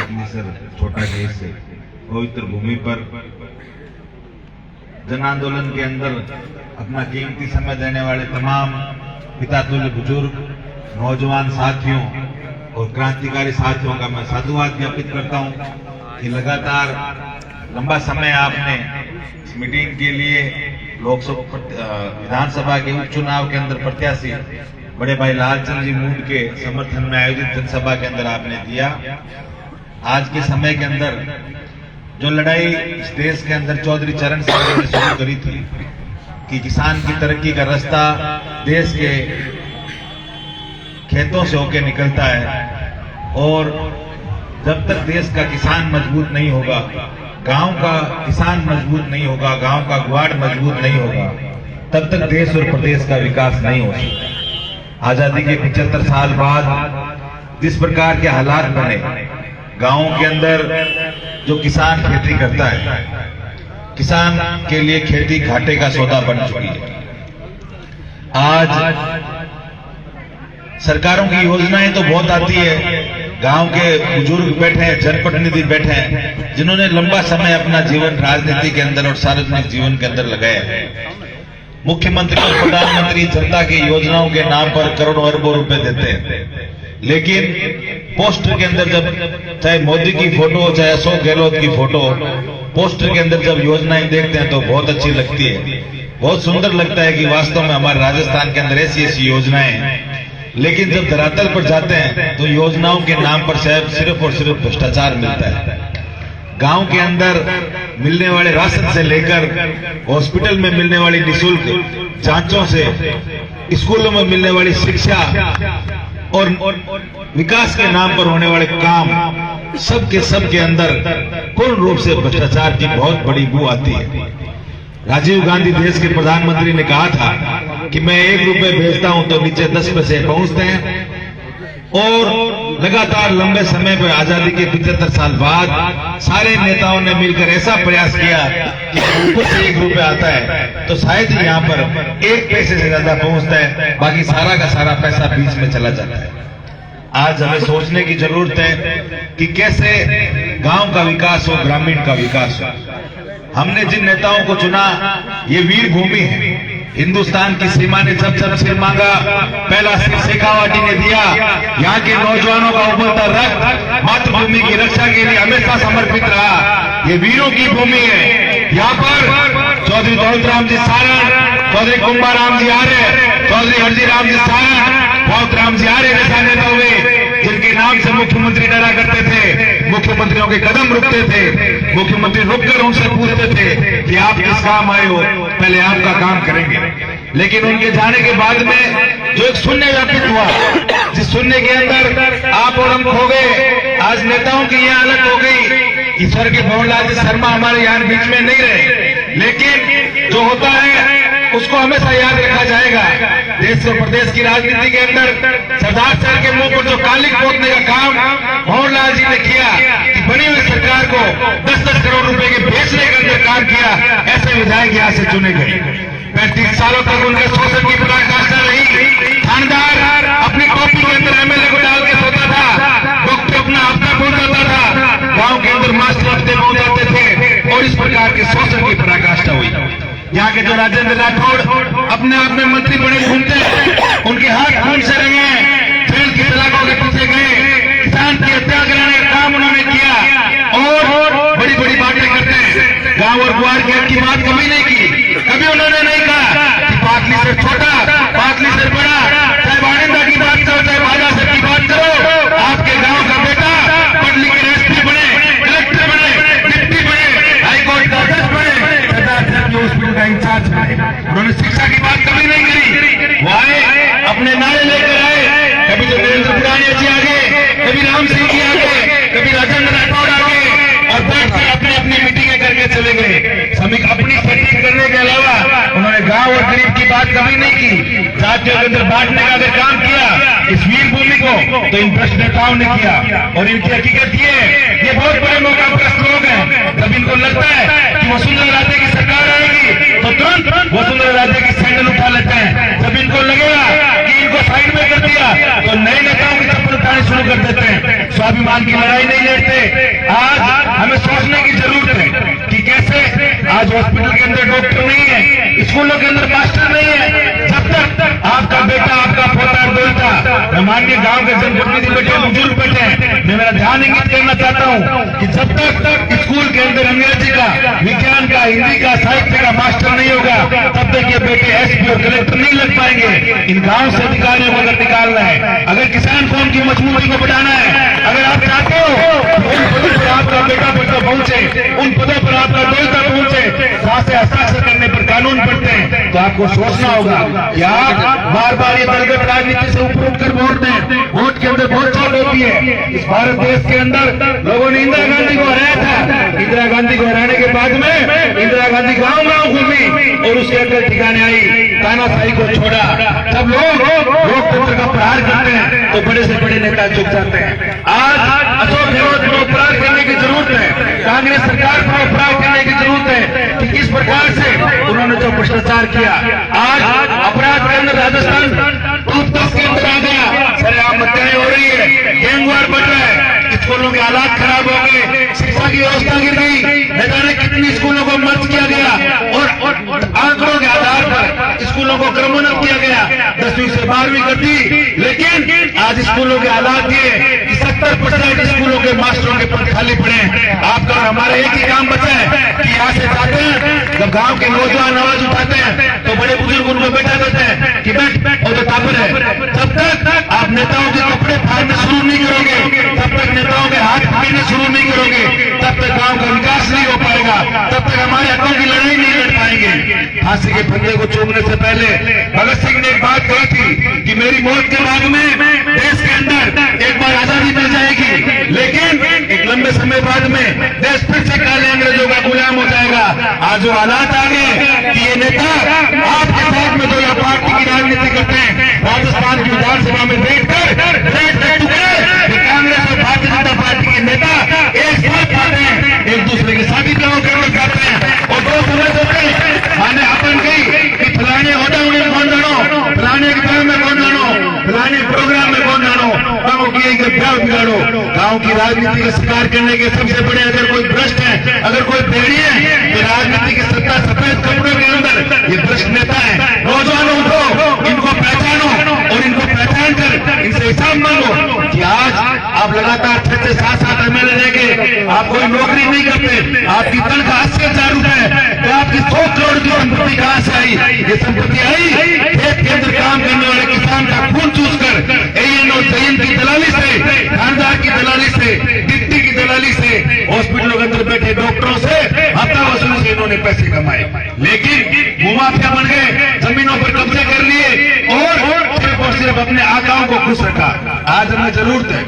पाटलीसर छोटा केस से पवित्र भूमि पर जन आंदोलन के अंदर अपना कीमती समय देने वाले तमाम पिता तुल्य बुजुर्ग नौजवान साथियों और क्रांतिकारी साथियों का मैं साधुवाद ज्ञापित करता हूं कि लगातार लंबा समय आपने इस मीटिंग के लिए लोकसभा विधानसभा के उपचुनाव के अंदर प्रत्याशी बड़े भाई लालचंद जी मूड के समर्थन में आयोजित जनसभा के अंदर आपने दिया। आज के समय के अंदर जो लड़ाई इस देश के अंदर चौधरी चरण सिंह ने शुरू करी थी कि किसान की तरक्की का रास्ता देश के खेतों से होकर निकलता है और जब तक देश का किसान मजबूत नहीं होगा, गांव का किसान मजबूत नहीं होगा, गांव का ग्वाड़ मजबूत नहीं होगा, तब तक देश और प्रदेश का विकास नहीं हो सकता। आजादी के 75 साल बाद जिस प्रकार के हालात बने, गांवों के अंदर जो किसान खेती करता है, किसान के लिए खेती घाटे का सौदा बन चुकी है। आज सरकारों की योजनाएं तो बहुत आती है, गांव के बुजुर्ग बैठे हैं, जनप्रतिनिधि बैठे हैं, जिन्होंने लंबा समय अपना जीवन राजनीति के अंदर और सार्वजनिक जीवन के अंदर लगाया है। मुख्यमंत्री और प्रधानमंत्री जनता की योजनाओं के नाम पर करोड़ों अरबों रुपए देते हैं, लेकिन पोस्टर के अंदर जब चाहे मोदी की फोटो हो चाहे अशोक गहलोत की फोटो, पोस्टर के अंदर जब योजनाएं देखते हैं तो बहुत अच्छी लगती है, बहुत सुंदर लगता है कि वास्तव में हमारे राजस्थान के अंदर ऐसी ऐसी योजनाएं हैं। लेकिन जब धरातल पर जाते हैं तो योजनाओं के नाम पर सिर्फ और सिर्फ भ्रष्टाचार मिलता है। गांव के अंदर मिलने वाले राशन से लेकर हॉस्पिटल में मिलने वाली निःशुल्क जांचों से स्कूलों में मिलने वाली शिक्षा और विकास के नाम पर होने वाले काम, सब के अंदर पूर्ण रूप से भ्रष्टाचार की बहुत बड़ी बू आती है। राजीव गांधी देश के प्रधानमंत्री ने कहा था कि मैं 1 रुपए भेजता हूं तो नीचे 10 पैसे पहुंचते हैं, और लगातार लंबे समय पर आजादी के 75 साल बाद सारे नेताओं ने मिलकर ऐसा प्रयास किया कि ऊपर से 1 रुपया आता है तो शायद ही यहाँ पर 1 पैसे से ज्यादा पहुंचता है, बाकी सारा का सारा पैसा बीच में चला जाता है। आज हमें सोचने की जरूरत है कि कैसे गांव का विकास हो, ग्रामीण का विकास हो। हमने जिन नेताओं को चुना ये वीर भूमि है। हिंदुस्तान की सीमा ने जब सिर मांगा, पहला सिर शेखावाटी ने दिया। यहाँ के नौजवानों का उबलता रक्त मातृभूमि की रक्षा के लिए हमेशा समर्पित रहा। ये वीरों की भूमि है। यहाँ पर चौधरी दौलत राम जी सारण, चौधरी कुंभाराम जी आर्य, चौधरी हरजी राम जी सारण, बहुत राम जी आर्य जैसा नेता हुए जिनके नाम से मुख्यमंत्री डरा करते थे, मुख्यमंत्रियों के कदम रुकते थे, मुख्यमंत्री रुककर उनसे पूछते थे कि आप किस काम आए हो, पहले आपका काम करेंगे। लेकिन उनके जाने के बाद में जो एक शून्य व्यापित हुआ, जिस शून्य के अंदर आप और हम खो गए। आज नेताओं की यह हालत हो गई। ईश्वर के भवनलाल जी शर्मा हमारे यहाँ बीच में नहीं रहे, लेकिन जो होता है उसको हमेशा याद रखा जाएगा। देश और प्रदेश की राजनीति के अंदर सरदार साहब के मुंह पर जो कालिक पोतने का काम भवनलाल जी ने किया कि बनी हुई सरकार को 10-10 करोड़ रुपए के बेचने का अंदर काम किया, ऐसे विधायक यहाँ से चुने गए। 35 सालों तक उनके शोषण की पराकाष्ठा रही। थानेदार अपनी कॉपी के अंदर एमएलए को डाल के सोता था, डॉक्टर अपना हफ्ता भूल जाता था, गांव के अंदर मास्टर हफ्ते पहुंच जाते थे, और इस प्रकार के शोषण की पराकाष्ठा हुई। यहाँ के जो राजेंद्र राठौड़ अपने आप में मंत्री बने घूमते हैं, उनके हाथ खून से रंगे, जेल की सलाखों के पीछे गए, किसान की हत्या कराने का काम उन्होंने किया, और बड़ी बड़ी बातें करते हैं। गांव और ग्वार की हक की बात कभी नहीं की, कभी उन्होंने नहीं कहा कि पाटली से छोटा, पाटली से बड़ा, चाहे वाणिंदा की बात करो, चाहे बालासर की बात करो, आपके गांव का बेटा पढ़ लिख के एसपी बने, कलेक्टर बने, डिप्टी बने, हाईकोर्ट का जज बने, हॉस्पिटल का इंचार्ज बने। उन्होंने शिक्षा की बात कभी नहीं करी। वो आए, अपने नारे लेकर आए, कभी तो नरेंद्र पुराने जी आगे, कभी राम सिंह जी आगे, कभी राजेंद्र राठौड़ आगे, और बैठकर अपनी अपनी मीटिंगें करके चले गए। श्रमिक अपनी सेटिंग करने के अलावा उन्होंने गांव और गरीब की बात कभी नहीं की। जातियों के अंदर बांटने का अगर काम किया इस वीर भूमि को, तो इन भ्रष्ट नेताओं ने किया। और इनकी हकीकत ये बहुत बड़े मौका परस्त लोग हैं। जब इनको लगता है कि वसुंधरा राजे की सरकार आएगी तो तुरंत वसुंधरा राजे की सैंडल उठा लेते हैं। जब इनको लगेगा कि इनको साइड में कर दिया तो नए नेताओं की चप्पल उठाने शुरू कर देते हैं। स्वाभिमान की लड़ाई नहीं लड़ते। आज हमें सोचने की जरूरत है कि कैसे आज हॉस्पिटल के अंदर डॉक्टर नहीं है, स्कूलों के अंदर मास्टर नहीं है। जब तक आपका बेटा, आपका पोता बोलता, माननीय गांव के जनप्रतिनिधि बैठे, बुजुर्ग बैठे, मैं मेरा ध्यान इंगित करना चाहता हूं कि जब तक स्कूल के अंदर अंग्रेजी का, विज्ञान का, हिंदी का, साहित्य का मास्टर नहीं होगा, तब तक ये बेटे एसपी और कलेक्टर नहीं लग पाएंगे। इन गांव से अधिकारियों को अगर निकालना है, अगर किसान कौम की मजबूती को बढ़ाना है, अगर आप चाहते हो उन पदों पर आपका बेटा पहुंचे, उन पदों पर आपका दोस्त पहुंचे, वहां से हस्ताक्षर करने पर कानून पढ़ते हैं, तो आपको सोचना होगा कि आप बार बार ये दलगत राजनीति से ऊपर उठकर वोट दें। वोट के अंदर बहुत चोट होती है। इस भारत देश के अंदर लोगों ने इंदिरा गांधी को हराया था। इंदिरा गांधी को हराने के बाद में इंदिरा गांधी गांव गांव घूमी और उसके अंदर ठिकाने आई, तानाशाही को छोड़ा। जब लोग लोकतंत्र का प्रहार करते हैं तो बड़े से बड़े नेता झुक जाते हैं। आज अशोक गहलोत को अपराध करने की जरूरत है, कांग्रेस सरकार को अपराध करने की जरूरत है कि किस प्रकार से उन्होंने जो भ्रष्टाचार किया। आज अपराध के अंदर राजस्थान टूथपेस्ट के अंदर आ गया, सरेआम हत्याएं हो रही है, गैंगवार बढ़ रहा है, स्कूलों के हालात खराब हो गए, शिक्षा की व्यवस्था गिर गई, न जाने कितनी स्कूलों को मर्ज किया गया और आंकड़ों के आधार पर स्कूलों को क्रमोन्नत किया गया, 10वीं से 12वीं कर दी। लेकिन आज स्कूलों के हालात ये कि 70% स्कूलों के मास्टरों के पद खाली पड़े हैं। आपका हमारा एक ही काम बचा है कि यहाँ से जाते हैं, जब गांव के नौजवान आवाज उठाते हैं तो बड़े बुजुर्ग उनको बैठा देते हैं कि बैठ और तो तापर है। जब तक आप नेताओं के कपड़े फाड़ना शुरू नहीं करोगे, तब तक नेताओं के हाथ पकड़ने शुरू नहीं करोगे, तब तक गांव का विकास नहीं हो पाएगा, तब तक हमारे हकों की लड़ाई नहीं लड़ पाएंगे। फांसी के फंदे को चूमने से पहले भगत सिंह ने एक बात कही थी कि मेरी मौत के बाद में देश के अंदर एक बार आजादी मिल जाएगी, लेकिन एक लंबे समय बाद में देश फिर से काले अंग्रेजों का गुलाम हो जाएगा। आज जो हालात आ गए कि ये नेता आपके साथ में जो या पार्टी की राजनीति करते हैं, राजस्थान की विधानसभा में बैठकर कांग्रेस और भारतीय जनता पार्टी के नेता एक साथ आते हैं, एक दूसरे के शादी ब्याह करना चाहते हैं और दो समझ होते हैं। मैंने अपन कही कि फलाने होटा उन्हें कौन जानो, फलाने के ब्याह में कौन जानो, फलाने प्रोग्राम में कौन जानो, गाँव की ब्याह बिगाड़ो। गाँव की राजनीति का शिकार करने के सबसे बड़े अगर कोई भ्रष्ट है, अगर कोई भेड़ी है, तो राजनीति की सत्ता सफेद कपड़ों के अंदर ये भ्रष्ट नेता है। नौजवानों उठो, इनको पहचानो और इनको पहचान कर इनसे हिसाब मांगो कि आज आप लगातार 6 से 7 एमएलए लेके आप कोई नौकरी नहीं करते, आपकी तनख्वाह 80,000 रुपए, तो आपकी 100 करोड़ की संपत्ति कहां से आई? ये संपत्ति आई खेत के अंदर काम करने वाले किसान का खून चूस कर, एएन और जयन की दलाली से, खानदार की दलाली से, डिप्टी की दलाली से, हॉस्पिटलों के अंदर बैठे डॉक्टरों से हफ्ता वसूली से इन्होंने पैसे कमाए। लेकिन भूमाफिया बन गए, जमीनों पर कब्जे कर लिए और सिर्फ अपने आकाओं को खुश रखा। आज हमें जरूरत है,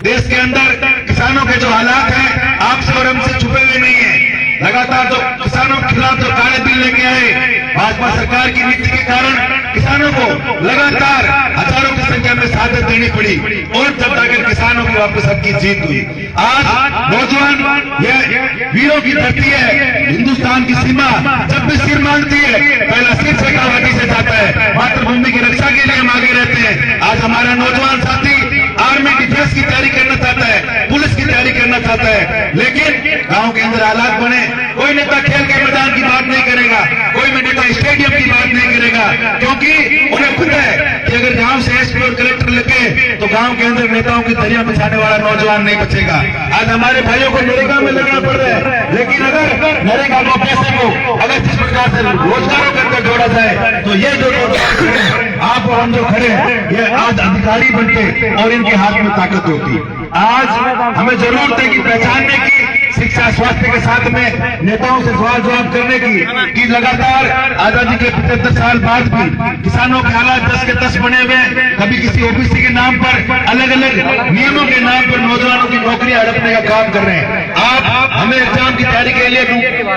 देश के अंदर किसानों के जो हालात हैं आपसे और हमसे छुपे हुए नहीं है। लगातार जो किसानों के खिलाफ जो काले बिल लेके आए, भाजपा सरकार की नीति के कारण किसानों को लगातार हजारों की संख्या में शहादत देनी पड़ी और जब जाकर किसानों की वापस सबकी जीत हुई। आज नौजवान यह वीरों की धरती है, हिंदुस्तान की सीमा जब भी सिर मांगती है पहला सिर से कावाटी से जाता है। मातृभूमि की रक्षा के लिए हम आगे रहते हैं। आज हमारा नौजवान साथी आर्मी डिफेंस की तैयारी करना चाहता है, पुलिस की तैयारी करना चाहता है, लेकिन गांव के अंदर हालात बने, कोई नेता खेल के मैदान की बात नहीं करेगा, कोई नेता स्टेडियम की बात नहीं करेगा, क्योंकि उन्हें पता है कि अगर गांव से एसपी और कलेक्टर लगे तो गांव के अंदर नेताओं की दरिया बिछाने वाला नौजवान नहीं बचेगा। आज हमारे भाइयों को नरेगा में लगना पड़ रहा है, लेकिन अगर नरेगा को पैसे को अगर जिस प्रकार से रोजगारों के अंदर जोड़ा जाए तो ये जो आप और हम जो खड़े हैं ये आज अधिकारी बनते और इनके हाथ में ताकत होती। आज हमें जरूरत है कि पहचानने की, शिक्षा स्वास्थ्य के साथ में नेताओं से सवाल जवाब करने की कि लगातार आजादी के 75 साल बाद भी किसानों के हालात 10 के 10 बने हुए, कभी किसी ओबीसी के नाम पर अलग अलग नियमों के नाम पर नौजवानों की नौकरी हड़पने का काम कर रहे हैं। आप हमें एग्जाम की तैयारी के लिए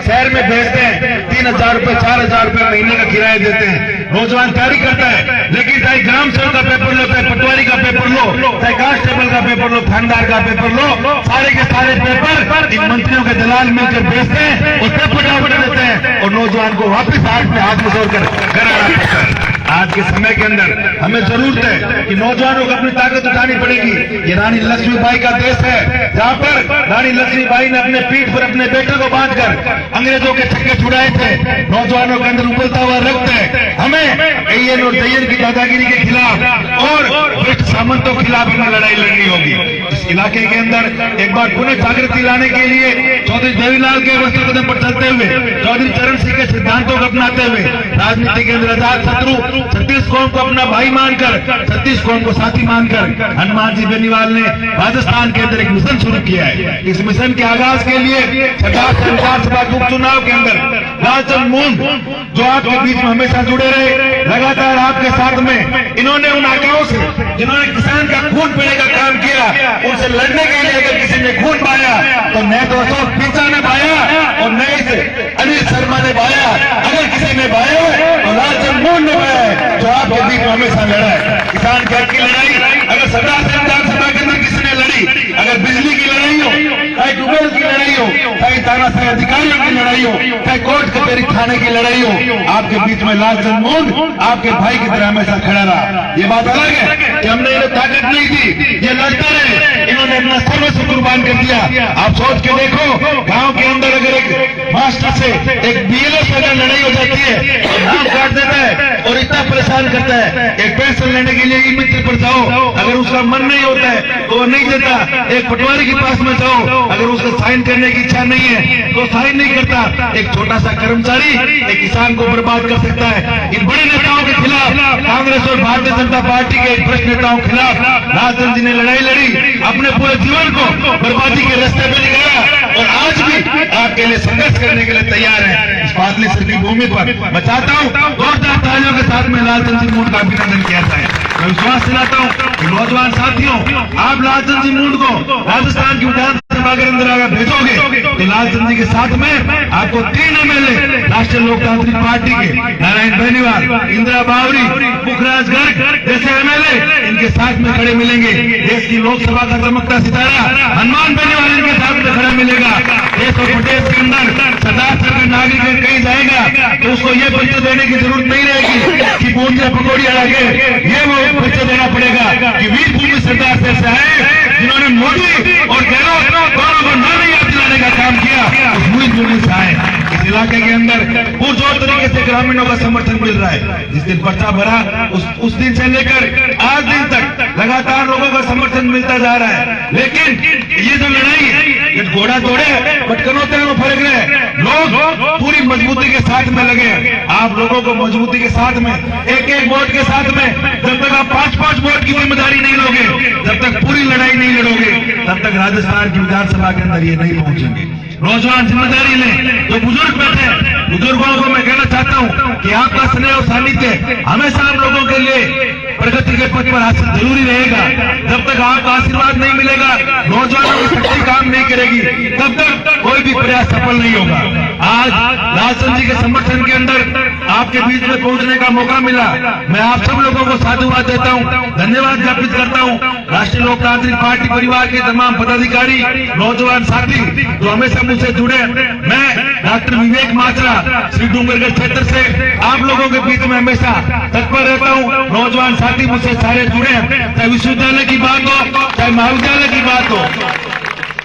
शहर में भेजते हैं, 3,000 रुपए 4,000 रुपए महीने का किराया देते हैं, नौजवान तैयारी करता है, लेकिन चाहे ग्राम सेवक का पेपर लो, चाहे पटवारी का पेपर लो, चाहे कांस्टेबल का पेपर लो, थानेदार का पेपर लो, सारे के सारे पेपर इन मंत्रियों के दलाल मिलकर बेचते हैं और पेपर डाउन कर देते हैं और नौजवान को वापस हाथ में हाथ में जोड़कर घर आना पड़ता है। आज के समय के अंदर हमें जरूरत है कि नौजवानों को अपनी ताकत उठानी पड़ेगी। ये रानी लक्ष्मीबाई का देश है, जहाँ पर रानी लक्ष्मीबाई ने अपने पीठ पर अपने बेटे को बांधकर अंग्रेजों के छक्के छुड़ाए थे। नौजवानों के अंदर उबलता हुआ रक्त है। हमें एएन और जयन की दादागिरी के खिलाफ और ब्रिटिश सामंतों के खिलाफ हमें लड़ाई लड़नी होगी। इस इलाके के अंदर एक बार पुनः जागृति लाने के लिए चौधरी देवीलाल के अवस्था कदम पर चलते हुए, चौधरी चरण सिंह के सिद्धांतों को अपनाते हुए, राजनीति के अंदर आजाद शत्रु छत्तीस कौम को अपना भाई मानकर, छत्तीस कौम को साथी मानकर हनुमान जी बेनीवाल ने राजस्थान के अंदर एक मिशन शुरू किया है। इस मिशन के आगाज के लिए सरदार विधानसभा उपचुनाव के अंदर लालचंद मूंद, जो आपके बीच में हमेशा जुड़े रहे, लगातार आपके साथ में, इन्होंने उन आकाओं से जिन्होंने किसान का खून पीने का काम किया, उनसे लड़ने के लिए अगर किसी ने खून पाया तो न तो अशोक पिंचा ने पाया और न ही अनिल शर्मा ने पाया। अगर किसी ने पाया तो लालचंद मूंद ने पाया, जो आपके बीच में हमेशा लड़ा है। किसान के हक की लड़ाई अगर सरदार विधानसभा के अंदर किसी ने लड़ी, अगर बिजली की लड़ाई हो, चाहे ट्यूबवेल की लड़ाई हो, चाहे तानाशाही अधिकारियों की लड़ाई हो, चाहे कोर्ट कचहरी थाने की लड़ाई हो, आपके बीच में लालचंद मूंद आपके भाई की तरह हमेशा खड़ा रहा। ये बात अलग है कि हमने इन्हें ताकत नहीं दी, ये लड़ते रहे, इन्होंने अपना सर्वस्व कुर्बान कर दिया। आप सोच के देखो, गांव के अंदर अगर एक मास्टर से एक बीएलओ से अगर लड़ाई हो जाती है तो नाम काट देता है और इतना परेशान करता है। एक पेंशन लेने के लिए ई मित्र पर जाओ, अगर उसका मन नहीं होता है तो वो नहीं देता। एक पटवारी के पास में जाओ, अगर उसको साइन करने की इच्छा नहीं है तो साइन नहीं करता। एक छोटा सा कर्मचारी एक किसान को बर्बाद कर सकता है। इन बड़े नेताओं के खिलाफ, कांग्रेस और भारतीय जनता पार्टी के भ्रष्ट नेताओं के खिलाफ लालचंद जी ने लड़ाई लड़ी, अपने पूरे जीवन को बर्बादी के रास्ते पे निकाला और आज भी आपके लिए संघर्ष करने के लिए तैयार है। इस पाटली सर की भूमि पर मैं चाहता हूँ जोरदार तालियों के साथ में लालचंद जी मूंद का अभिनंदन किया जाए। मैं विश्वास दिलाता हूँ कि नौजवान साथियों, आप लालचंद जी मूंद को राजस्थान की विधानसभा के अंदर अगर भेजोगे तो लालचंद जी के साथ में आपको 3 एमएलए राष्ट्रीय लोकतांत्रिक पार्टी के नारायण बेनीवाल, इंदिरा बावरी, पुखराज गर्ग जैसे एमएलए इनके साथ में खड़े मिलेंगे। देश की लोकसभा का चमकता सितारा हनुमान बेनीवाल इनके साथ में खड़ा मिलेगा। देश और प्रदेश के अंदर सरदार सर का नागरिक कहीं जाएगा तो उसको ये परिचय देने की जरूरत नहीं रहेगी कि बूंदिया पकौड़ी लगे, ये वो परिचय देना पड़ेगा कि वीर भूमि सरदार से आए, जिन्होंने मोदी और गहलोत दोनों को नारे याद दिलाने का काम किया, उस वीर भूमि से आए। इस इलाके के अंदर पुरजोर तरीके से ग्रामीणों का समर्थन मिल रहा है। जिस दिन पर्चा भरा उस दिन से लेकर आज दिन तक लगातार लोगों का समर्थन मिलता जा रहा है। लेकिन ये जो लड़ाई है, ये घोड़ा दौड़े पटकनोते में फर्क है। लोग पूरी मजबूती के साथ में लगे। आप लोगों को मजबूती के साथ में, एक एक वोट के साथ में, जब तक आप 5-5 वोट की जिम्मेदारी नहीं लोगे, जब तक पूरी लड़ाई नहीं लड़ोगे, तब तक राजस्थान की विधानसभा के अंदर ये नहीं पहुंचेंगे। नौजवान जिम्मेदारी लें। जो बुजुर्ग बैठे हैं, बुजुर्गों को मैं कहना चाहता हूं कि आपका स्नेह और सानिध्य हमेशा हम लोगों के लिए प्रगति के पथ पर हासिल जरूरी रहेगा। जब तक आपका आशीर्वाद नहीं मिलेगा, नौजवानों की शक्ति काम नहीं करेगी, तब तक कोई भी प्रयास सफल नहीं होगा। आज लालचंद जी के समर्थन के अंदर आपके बीच में पहुंचने का मौका मिला। मैं आप सब लोगों को साधुवाद देता हूं, धन्यवाद ज्ञापित करता हूं। राष्ट्रीय लोकतांत्रिक पार्टी परिवार के तमाम पदाधिकारी, नौजवान साथी जो हमेशा मुझसे जुड़े, मैं डॉक्टर विवेक माजरा श्री डूंगरगढ़ क्षेत्र से आप लोगों के बीच में हमेशा तत्पर रहता हूं। नौजवान साथी मुझसे सारे जुड़े हैं, चाहे विश्वविद्यालय की बात हो, चाहे महाविद्यालय की बात हो,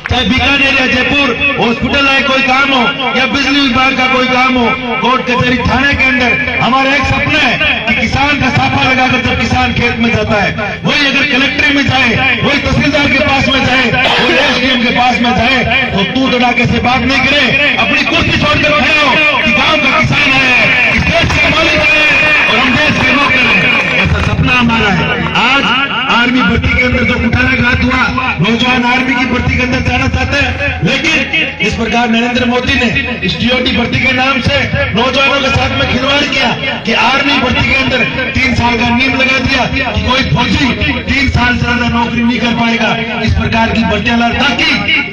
चाहे बीकानेर या जयपुर हॉस्पिटल है कोई काम हो, या बिजली विभाग का कोई काम हो, कोर्ट कचहरी थाने के अंदर हमारा एक सपना है कि किसान का साफा लगाकर जब किसान खेत में जाता है, वही अगर कलेक्टर में जाए, वही तहसीलदार के पास में जाए, वही एसडीएम के पास में जाए, तो तू तड़ाके से बात नहीं करे, अपनी कुर्सी छोड़कर खड़े हो कि गांव का किसान है, इस देश के मालिक है और हम देश के नौकर हैं। ऐसा सपना हमारा है। आज आर्मी भर्ती के अंदर जो कुठाराघात हुआ, नौजवान आर्मी की भर्ती के अंदर जाना चाहते हैं, लेकिन इस प्रकार नरेंद्र मोदी ने इस टीओटी भर्ती के नाम से नौजवानों के साथ में खिलवाड़ किया कि आर्मी भर्ती के अंदर 3 साल का नियम लगा दिया कि कोई फौजी 3 साल से ज्यादा नौकरी नहीं कर पाएगा। इस प्रकार की भर्तियां ला ताकि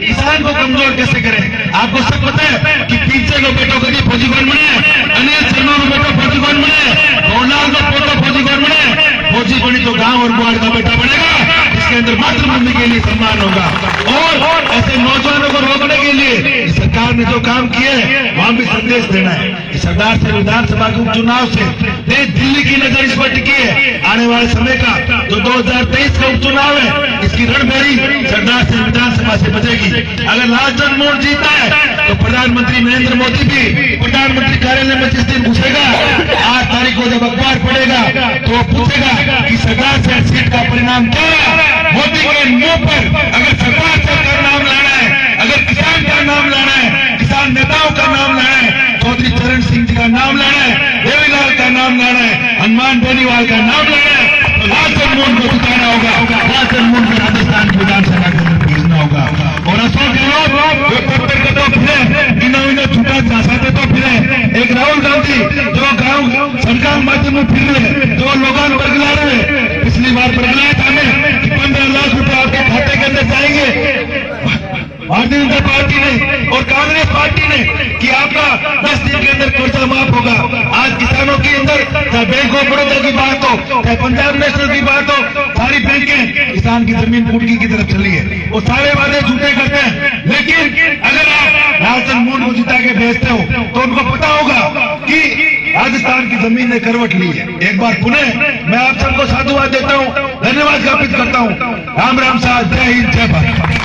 किसान को कमजोर कैसे करें। आपको सब पता है कि पीछे को बेटो कभी फौजी कौन बने, अनिल शर्मा को बेटो फौजी कौन बने, गौरलाल को बेटो फौजी कौन बने, फौजी बनी तो गांव और ग्वाड़ का बेटा बनेगा, जिसके अंदर मातृभूमि के लिए सम्मान होगा। और ऐसे नौजवानों को रोकने के लिए सरकार ने जो काम किए वहां भी संदेश देना है कि सरदार से विधानसभा के उपचुनाव से देश दिल्ली की नजर इस पर टिकी है। आने वाले समय का जो 2023 का उपचुनाव है इसकी रणभेरी सरदार से विधानसभा से बजेगी। अगर लालचंद मोहन जीता है तो प्रधानमंत्री नरेंद्र मोदी भी प्रधानमंत्री कार्यालय में जिस दिन घुसेगा 8 तारीख को जब अखबार पढ़ेगा तो वो पूछेगा कि सरदार से सीट का परिणाम क्या है। मोदी के मुंह पर अगर सरदार से का नाम लाना है, अगर किसान का नाम लाना है, किसान नेताओं का नाम लाना है, चौधरी चरण सिंह जी का नाम लाना है, देवीलाल का नाम लाना है, हनुमान बेनीवाल का नाम लाना है तो लालचंद मोहन को जिताना होगा। लालचंद मोहन को राजस्थान की विधानसभा के अंदर भेजना होगा। और अशोक गहलोत जो पत्थर का तो फिरे इन्होंने छूटा चाहते तो फिरे, एक राहुल गांधी जो गाँव सरकार माध्यम में फिर रहे, जो लोगों ने बरगला रहे, पिछली बार बरगलाया था हमें कि 15 लाख रुपए आपके खाते के अंदर जाएंगे। भारतीय जनता पार्टी ने और कांग्रेस पार्टी ने कि आपका 10 दिन के अंदर कर्जा माफ होगा। आज किसानों के अंदर चाहे बैंक ऑफ बड़ौदा की बात हो, चाहे पंजाब नेशनल की बात हो, सारी बैंकें किसान की जमीन कुर्की की तरफ चली है। वो सारे वादे झूठे करते हैं, लेकिन अगर आप लालचंद मोहन को जिता के भेजते हो तो उनको पता होगा कि राजस्थान की जमीन ने करवट ली है। एक बार पुनः मैं आप सबको साधुवाद देता हूँ, धन्यवाद ज्ञापित करता हूँ। राम राम साहब, जय हिंद, जय भारत।